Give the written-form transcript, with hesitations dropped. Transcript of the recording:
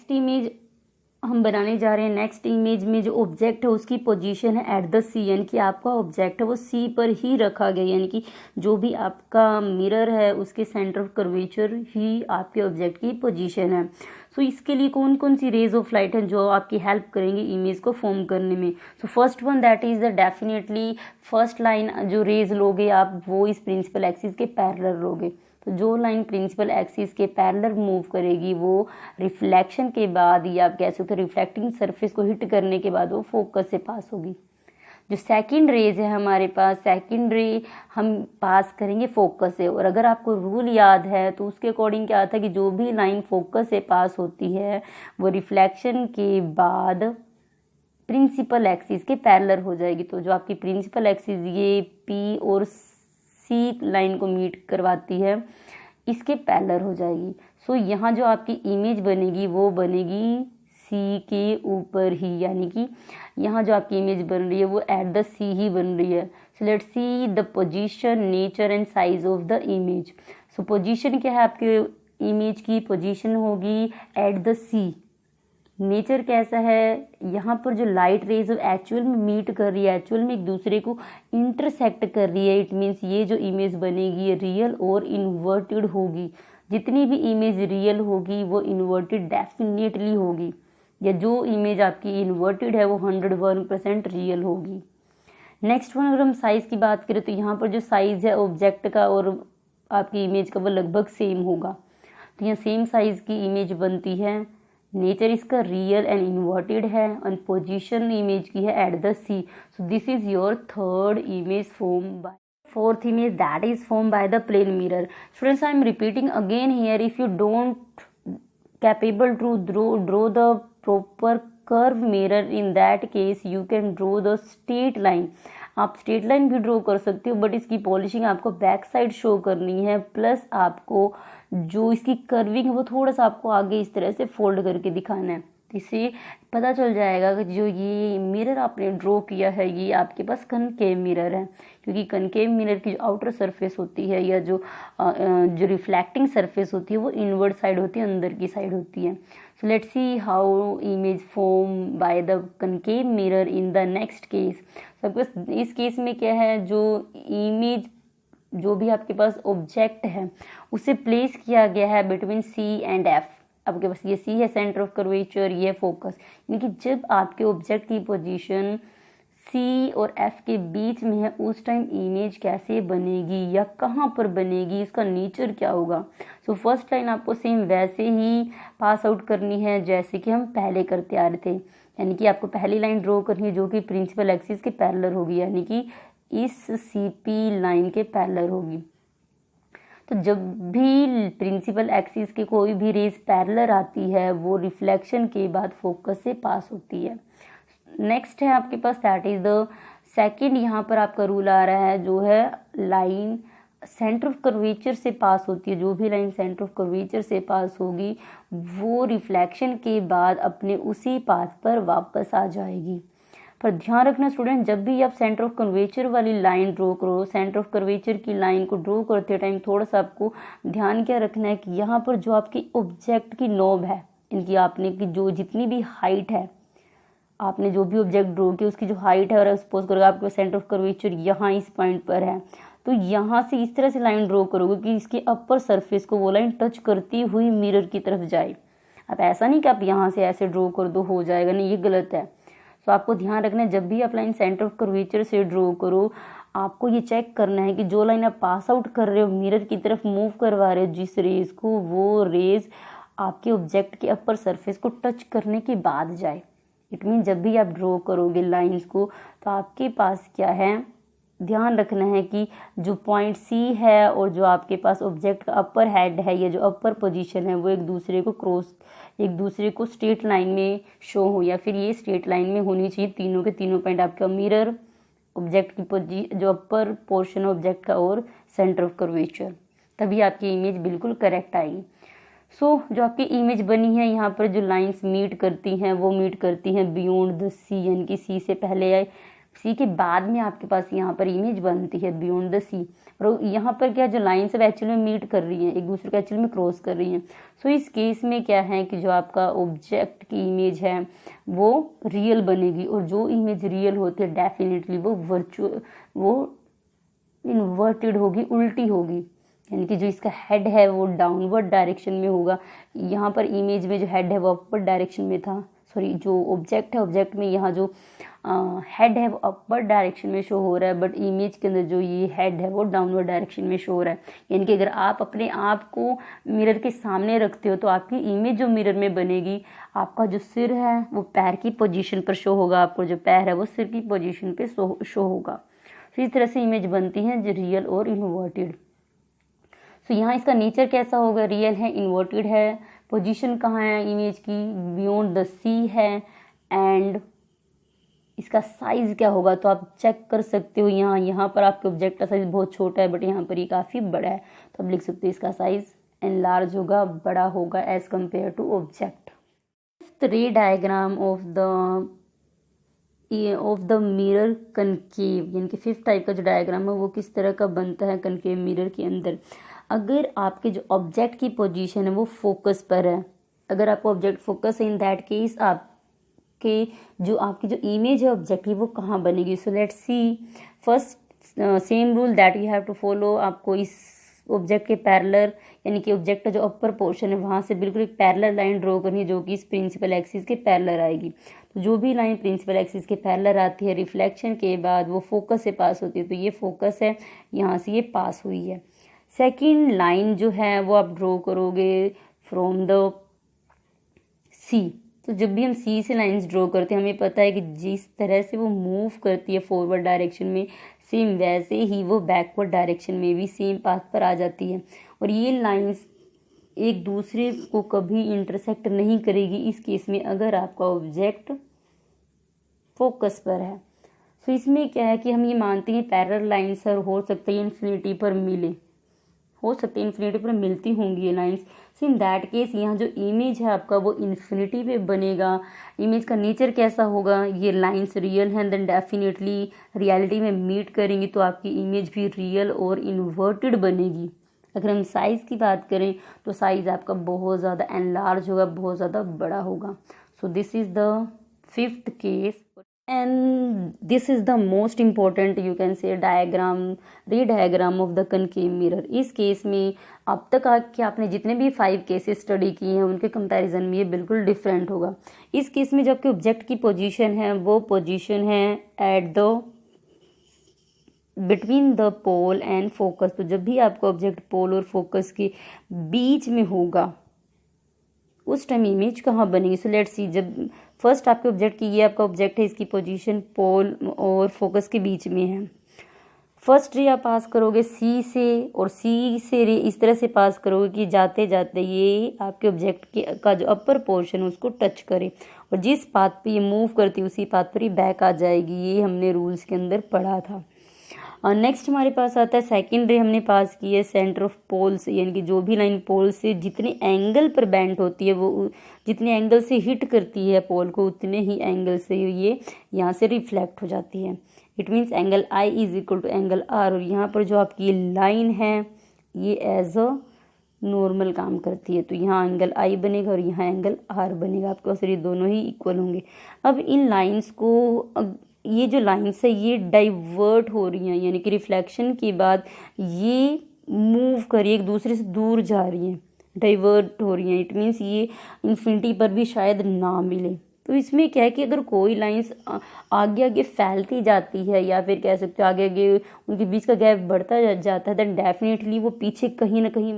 Next image हम बनाने जा रहे हैं। नेक्स्ट इमेज में जो ऑब्जेक्ट है उसकी पोजीशन है एट द सी, यानी कि आपका ऑब्जेक्ट है वो सी पर ही रखा गया, यानी कि जो भी आपका मिरर है उसके सेंटर ऑफ कर्वेचर ही आपके ऑब्जेक्ट की पोजीशन है। सो इसके लिए कौन कौन सी रेज ऑफ लाइट हैं जो आपकी हेल्प करेंगे इमेज को फॉर्म करने में। So first one that is the definitely first line जो रेज लोगे आप वो इस प्रिंसिपल एक्सिस के पैरेलल लोगे। तो जो लाइन प्रिंसिपल एक्सिस के पैरेलल मूव करेगी वो रिफ्लेक्शन के बाद, या आप कह सकते हो रिफ्लेक्टिंग सरफेस को हिट करने के बाद वो फोकस से पास होगी। जो सेकंड रेज है हमारे पास, सेकंड रे हम पास करेंगे फोकस से। और अगर आपको रूल याद है तो उसके अकॉर्डिंग क्या आता है कि जो भी लाइन फोकस से पास होती है वो रिफ्लेक्शन के बाद प्रिंसिपल एक्सिस के पैरेलल हो जाएगी। तो जो आपकी प्रिंसिपल एक्सिस ये पी और सी लाइन को मीट करवाती है इसके पैरेलल हो जाएगी। सो यहाँ जो आपकी इमेज बनेगी वो बनेगी सी के ऊपर ही, यानी कि यहाँ जो आपकी इमेज बन रही है वो एट द सी ही बन रही है। सो let's see the position, nature and size of the image. So position क्या है आपके इमेज की, पोजीशन होगी एट द सी। नेचर कैसा है, यहाँ पर जो लाइट रेज एक्चुअल में मीट कर रही है, एक्चुअल में एक दूसरे को इंटरसेक्ट कर रही है। इट मीन्स ये जो इमेज बनेगी रियल और इन्वर्टेड होगी। जितनी भी इमेज रियल होगी वो इन्वर्टेड डेफिनेटली होगी, या जो इमेज आपकी इन्वर्टेड है वो 101% रियल होगी। नेक्स्ट वन अगर हम साइज़ की बात करें तो यहाँ पर जो साइज़ है ऑब्जेक्ट का और आपकी इमेज का वो लगभग सेम होगा। तो यहाँ सेम साइज़ की इमेज बनती है। नेचर इसका रियल एंड इन्वर्टेड है और पोजीशन इमेज की है at the C. So this is your third image form by fourth image that is formed by the plane mirror. Students, I am repeating again here, if you don't capable to draw the proper curve mirror, in that case you can draw the straight line. आप straight line भी draw कर सकते हो but इसकी polishing आपको back side show करनी है, plus आपको जो इसकी कर्विंग है वो थोड़ा सा आपको आगे इस तरह से फोल्ड करके दिखाना है। इससे पता चल जाएगा कि जो ये मिरर आपने ड्रॉ किया है ये आपके पास कनकेव मिरर है, क्योंकि कनकेव मिरर की जो आउटर सरफेस होती है या जो रिफ्लेक्टिंग सरफेस होती है वो इनवर्ड साइड होती है, अंदर की साइड होती है। सो let's see how image form by the concave mirror in the next case. सबको इस केस में क्या है, जो इमेज जो भी आपके पास ऑब्जेक्ट है उसे प्लेस किया गया है बिटवीन सी एंड एफ। आपके पास ये सी है सेंटर ऑफ कर्वेचर, ये फोकस, यानी कि जब आपके ऑब्जेक्ट की पोजीशन सी और एफ के बीच में है उस टाइम इमेज कैसे बनेगी या कहाँ पर बनेगी, इसका नेचर क्या होगा। सो फर्स्ट लाइन आपको सेम वैसे ही पास आउट करनी है जैसे कि हम पहले करते आ रहे थे, यानी कि आपको पहली लाइन ड्रॉ करनी है जो कि प्रिंसिपल एक्सिस के पैरेलल होगी, यानी कि इस सीपी लाइन के पैरेलल होगी। तो जब भी प्रिंसिपल एक्सिस की कोई भी रेज पैरेलल आती है वो रिफ्लेक्शन के बाद फोकस से पास होती है। नेक्स्ट है आपके पास दैट इज द सेकंड, यहाँ पर आपका रूल आ रहा है जो है लाइन सेंटर ऑफ कर्वेचर से पास होती है। जो भी लाइन सेंटर ऑफ कर्वेचर से पास होगी वो रिफ्लेक्शन के बाद अपने उसी पाथ पर वापस आ जाएगी। पर ध्यान रखना स्टूडेंट, जब भी आप सेंटर ऑफ कर्वेचर वाली लाइन ड्रॉ करो, सेंटर ऑफ कर्वेचर की लाइन को ड्रॉ करते टाइम थोड़ा सा आपको ध्यान क्या रखना है कि यहाँ पर जो आपकी ऑब्जेक्ट की नोब है, इनकी आपने की जो जितनी भी हाइट है, आपने जो भी ऑब्जेक्ट ड्रॉ किया उसकी जो हाइट है, और सपोज करोगे आपके सेंटर ऑफ कर्वेचर यहाँ इस पॉइंट पर है, तो यहाँ से इस तरह से लाइन ड्रॉ करोगे कि इसके अपर सरफेस को वो लाइन टच करती हुई मिरर की तरफ जाए। अब ऐसा नहीं कि आप यहाँ से ऐसे ड्रॉ कर दो हो जाएगा, नहीं, ये गलत है। तो आपको ध्यान रखना है जब भी आप लाइन सेंटर ऑफ कर्वेचर से ड्रॉ करो आपको ये चेक करना है कि जो लाइन आप पास आउट कर रहे हो मिरर की तरफ मूव करवा रहे हो जिस रेज को, वो रेज आपके ऑब्जेक्ट के अपर सरफेस को टच करने के बाद जाए। इट मीन जब भी आप ड्रॉ करोगे लाइंस को तो आपके पास क्या है, ध्यान रखना है कि जो पॉइंट सी है और जो आपके पास ऑब्जेक्ट का अपर हेड है या जो अपर पोजीशन है वो एक दूसरे को स्ट्रेट लाइन में शो हो, या फिर ये स्ट्रेट लाइन में होनी चाहिए तीनों के तीनों पॉइंट, आपका मिरर, ऑब्जेक्ट की जो अपर पोर्शन है ऑब्जेक्ट का और सेंटर ऑफ कर्वेचर, तभी आपकी इमेज बिल्कुल करेक्ट आएगी। सो जो आपकी इमेज बनी है यहाँ पर जो लाइंस मीट करती हैं वो मीट करती हैं बियॉन्ड द सी, यानी कि सी से पहले आए, सी के बाद में आपके पास यहाँ पर इमेज बनती है बियॉन्ड द सी। और यहाँ पर क्या जो लाइन्स अब एक्चुअली में मीट कर रही हैं, एक दूसरे को एक्चुअली में क्रॉस कर रही हैं। सो इस केस में क्या है कि जो आपका ऑब्जेक्ट की इमेज है वो रियल बनेगी, और जो इमेज रियल होती है डेफिनेटली वो इन्वर्टेड होगी, उल्टी होगी, यानी कि जो इसका हेड है वो डाउनवर्ड डायरेक्शन में होगा। यहाँ पर इमेज में जो हेड है वो अपवर्ड डायरेक्शन में था, सॉरी जो ऑब्जेक्ट है, ऑब्जेक्ट में यहाँ जो हेड है वो अपवर्ड डायरेक्शन में शो हो रहा है, बट इमेज के अंदर जो ये हेड है वो डाउनवर्ड डायरेक्शन में शो हो रहा है। यानी कि अगर आप अपने आप को मिरर के सामने रखते हो तो आपकी इमेज जो मिरर में बनेगी, आपका जो सिर है वो पैर की पोजीशन पर शो होगा, आपको जो पैर है वो सिर की पोजीशन पे शो होगा। तो इस तरह से इमेज बनती है जो रियल और इन्वर्टेड। तो यहाँ इसका नेचर कैसा होगा, रियल है, इन्वर्टेड है, पोजीशन कहाँ है इमेज की, बियॉन्ड द सी है, एंड इसका साइज क्या होगा तो आप चेक कर सकते हो। यहाँ पर आपके ऑब्जेक्ट का साइज बहुत छोटा है, बट यहाँ पर ये काफ़ी बड़ा है, तो आप लिख सकते हो इसका साइज एनलार्ज होगा, बड़ा होगा as compare to object. Fifth ray diagram of the mirror concave, यानी कि फिफ्थ टाइप का जो डायग्राम है वो किस तरह का बनता है कनकेव मिरर के अंदर। अगर आपके जो ऑब्जेक्ट की पोजीशन है वो फोकस पर है, अगर आपका ऑब्जेक्ट फोकस है, इन दैट केस आपके जो आपकी जो इमेज है ऑब्जेक्ट की वो कहाँ बनेगी। So let's see first same rule that you have to follow. आपको इस ऑब्जेक्ट के पैरेलल, यानी कि ऑब्जेक्ट का जो अपर पोर्शन है वहाँ से बिल्कुल एक पैरेलल लाइन ड्रॉ करनी है जो कि इस प्रिंसिपल एक्सिस के पैरेलल आएगी। तो जो भी लाइन प्रिंसिपल एक्सिस के पैरेलल आती है रिफ्लेक्शन के बाद वो फोकस से पास होती है, तो ये फोकस है, यहाँ से ये पास हुई है। सेकेंड लाइन जो है वो आप ड्रॉ करोगे फ्रॉम द सी। तो जब भी हम सी से लाइंस ड्रॉ करते हैं हमें पता है कि जिस तरह से वो मूव करती है फॉरवर्ड डायरेक्शन में, सेम वैसे ही वो बैकवर्ड डायरेक्शन में भी सेम पाथ पर आ जाती है, और ये लाइंस एक दूसरे को कभी इंटरसेक्ट नहीं करेगी इस केस में अगर आपका ऑब्जेक्ट फोकस पर है। तो इसमें क्या है कि हम ये मानते हैं पैरेलल लाइंस हो सकता है इन्फिनिटी पर मिले, हो सकते हैं इन्फिनिटी पर मिलती होंगी ये lines. So in that case यहाँ जो इमेज है आपका वो इन्फिनिटी पे बनेगा। इमेज का नेचर कैसा होगा, ये लाइंस रियल हैं, देन डेफिनेटली रियलिटी में मीट करेंगी तो आपकी इमेज भी रियल और इन्वर्टेड बनेगी। अगर हम साइज़ की बात करें तो साइज़ आपका बहुत ज़्यादा एनलार्ज होगा, बहुत ज़्यादा बड़ा होगा। So this is the fifth case, and this is the most important you can say रे diagram of the concave mirror. इस केस में अब तक कि आपने जितने भी 5 केसेस स्टडी किए हैं उनके कंपैरिजन में ये बिल्कुल डिफरेंट होगा। इस केस में जो आपके ऑब्जेक्ट की पोजीशन है वो पोजीशन है at the between the pole and focus. तो जब भी आपका ऑब्जेक्ट पोल और फोकस के बीच में होगा उस टाइम इमेज कहाँ बनेगी। सो लेट्स सी, जब फर्स्ट आपके ऑब्जेक्ट की, ये आपका ऑब्जेक्ट है, इसकी पोजीशन पोल और फोकस के बीच में है। फर्स्ट रे आप पास करोगे सी से, और सी से रे इस तरह से पास करोगे कि जाते जाते ये आपके ऑब्जेक्ट का जो अपर पोर्शन है उसको टच करे, और जिस पाथ पे ये मूव करती है उसी पाथ पर ही बैक आ जाएगी। ये हमने रूल्स के अंदर पढ़ा था। नेक्स्ट हमारे पास आता है सेकंड रे हमने पास की है सेंटर ऑफ पोल से, यानी कि जो भी लाइन पोल से जितने एंगल पर बेंड होती है वो जितने एंगल से हिट करती है पोल को उतने ही एंगल से ये यहाँ से रिफ्लेक्ट हो जाती है। It means angle I is equal to angle R, और यहाँ पर जो आपकी ये लाइन है ये एज अ नॉर्मल काम करती है, तो यहाँ एंगल आई बनेगा और यहाँ एंगल आर बनेगा। आपके पास ये दोनों ही इक्वल होंगे। अब इन लाइंस को, ये जो लाइंस है ये डाइवर्ट हो रही हैं, यानी कि रिफ्लेक्शन के बाद ये मूव कर रही है, एक दूसरे से दूर जा रही हैं, डाइवर्ट हो रही हैं। इट मीन्स ये इन्फिनिटी पर भी शायद ना मिले। तो इसमें क्या है कि अगर कोई लाइंस आगे आगे फैलती जाती है या फिर कह सकते हो आगे आगे उनके बीच का गैप बढ़ता जाता है, देन डेफिनेटली वो पीछे कहीं ना कहीं